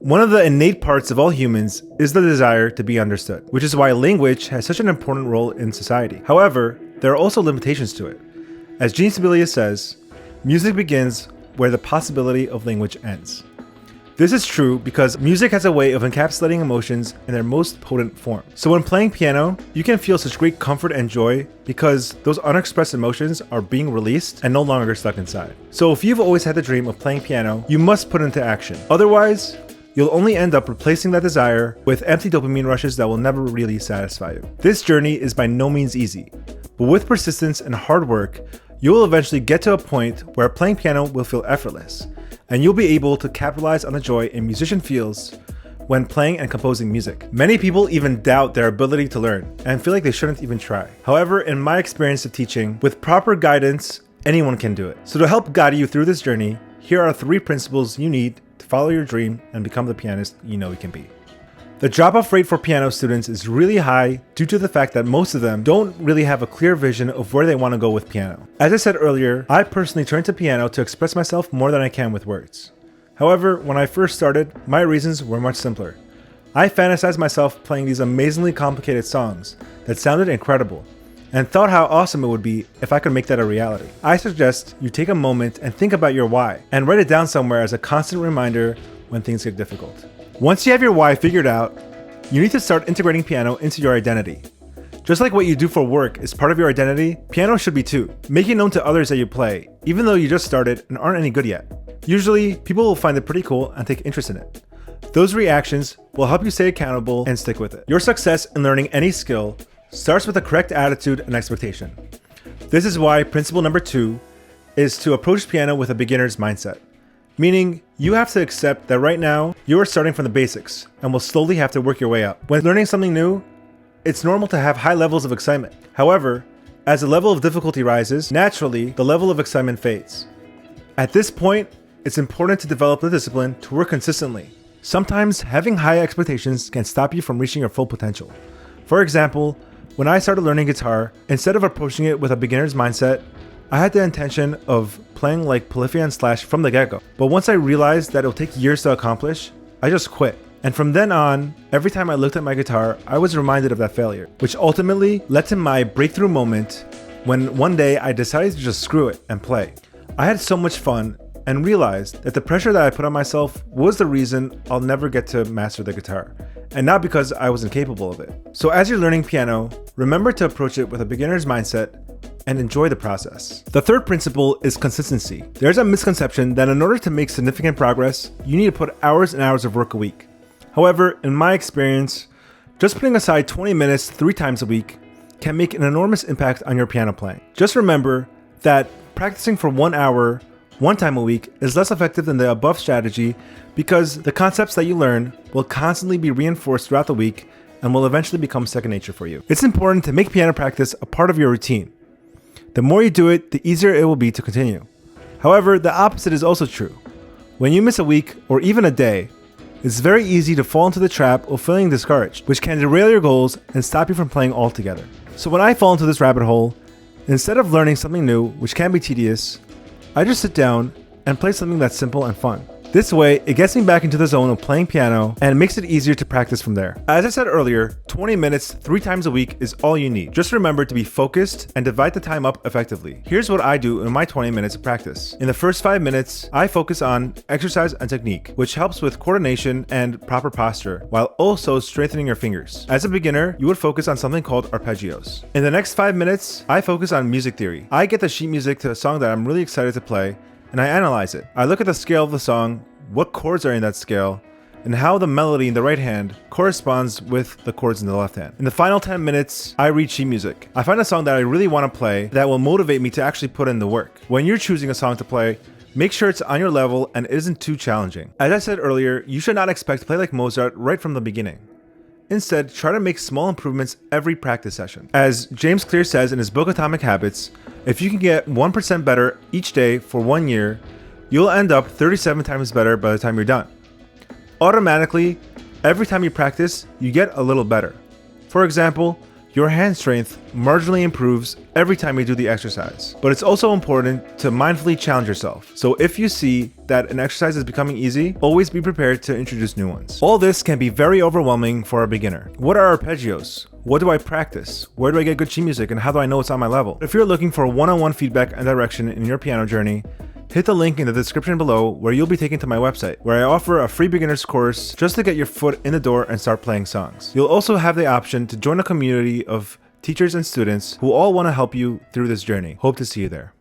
One of the innate parts of all humans is the desire to be understood, which is why language has such an important role in society. However, there are also limitations to it. As Jean Sibelius says, music begins where the possibility of language ends. This is true because music has a way of encapsulating emotions in their most potent form. So when playing piano, you can feel such great comfort and joy because those unexpressed emotions are being released and no longer stuck inside. So if you've always had the dream of playing piano, you must put it into action. Otherwise, you'll only end up replacing that desire with empty dopamine rushes that will never really satisfy you. This journey is by no means easy, but with persistence and hard work, you will eventually get to a point where playing piano will feel effortless, and you'll be able to capitalize on the joy a musician feels when playing and composing music. Many people even doubt their ability to learn and feel like they shouldn't even try. However, in my experience of teaching, with proper guidance, anyone can do it. So to help guide you through this journey, here are 3 principles you need to follow your dream and become the pianist you know you can be. The drop-off rate for piano students is really high due to the fact that most of them don't really have a clear vision of where they want to go with piano. As I said earlier, I personally turned to piano to express myself more than I can with words. However, when I first started, my reasons were much simpler. I fantasized myself playing these amazingly complicated songs that sounded incredible, and thought how awesome it would be if I could make that a reality. I suggest you take a moment and think about your why, and write it down somewhere as a constant reminder when things get difficult. Once you have your why figured out, you need to start integrating piano into your identity. Just like what you do for work is part of your identity, piano should be too. Make it known to others that you play, even though you just started and aren't any good yet. Usually, people will find it pretty cool and take interest in it. Those reactions will help you stay accountable and stick with it. Your success in learning any skill starts with the correct attitude and expectation. This is why principle number 2 is to approach piano with a beginner's mindset. Meaning, you have to accept that right now, you are starting from the basics and will slowly have to work your way up. When learning something new, it's normal to have high levels of excitement. However, as the level of difficulty rises, naturally, the level of excitement fades. At this point, it's important to develop the discipline to work consistently. Sometimes, having high expectations can stop you from reaching your full potential. For example, when I started learning guitar, instead of approaching it with a beginner's mindset, I had the intention of playing like Polyphia and Slash from the get-go. But once I realized that it'll take years to accomplish, I just quit. And from then on, every time I looked at my guitar, I was reminded of that failure, which ultimately led to my breakthrough moment when one day I decided to just screw it and play. I had so much fun and realized that the pressure that I put on myself was the reason I'll never get to master the guitar, and not because I was incapable of it. So as you're learning piano, remember to approach it with a beginner's mindset and enjoy the process. The third principle is consistency. There's a misconception that in order to make significant progress, you need to put hours and hours of work a week. However, in my experience, just putting aside 20 minutes 3 times a week can make an enormous impact on your piano playing. Just remember that practicing for 1 hour, 1 time a week is less effective than the above strategy because the concepts that you learn will constantly be reinforced throughout the week and will eventually become second nature for you. It's important to make piano practice a part of your routine. The more you do it, the easier it will be to continue. However, the opposite is also true. When you miss a week or even a day, it's very easy to fall into the trap of feeling discouraged, which can derail your goals and stop you from playing altogether. So when I fall into this rabbit hole, instead of learning something new, which can be tedious, I just sit down and play something that's simple and fun. This way, it gets me back into the zone of playing piano and makes it easier to practice from there. As I said earlier, 20 minutes 3 times a week is all you need. Just remember to be focused and divide the time up effectively. Here's what I do in my 20 minutes of practice. In the first 5 minutes, I focus on exercise and technique, which helps with coordination and proper posture, while also strengthening your fingers. As a beginner, you would focus on something called arpeggios. In the next 5 minutes, I focus on music theory. I get the sheet music to a song that I'm really excited to play, and I analyze it. I look at the scale of the song, what chords are in that scale, and how the melody in the right hand corresponds with the chords in the left hand. In the final 10 minutes, I read sheet music. I find a song that I really want to play that will motivate me to actually put in the work. When you're choosing a song to play, make sure it's on your level and isn't too challenging. As I said earlier, you should not expect to play like Mozart right from the beginning. Instead, try to make small improvements every practice session. As James Clear says in his book Atomic Habits, if you can get 1% better each day for 1 year, you'll end up 37 times better by the time you're done. Automatically, every time you practice, you get a little better. For example, Your hand strength marginally improves every time you do the exercise. But it's also important to mindfully challenge yourself. So if you see that an exercise is becoming easy, always be prepared to introduce new ones. All this can be very overwhelming for a beginner. What are arpeggios? What do I practice? Where do I get good sheet music, and how do I know it's on my level? If you're looking for one-on-one feedback and direction in your piano journey, hit the link in the description below where you'll be taken to my website, where I offer a free beginner's course just to get your foot in the door and start playing songs. You'll also have the option to join a community of teachers and students who all want to help you through this journey. Hope to see you there.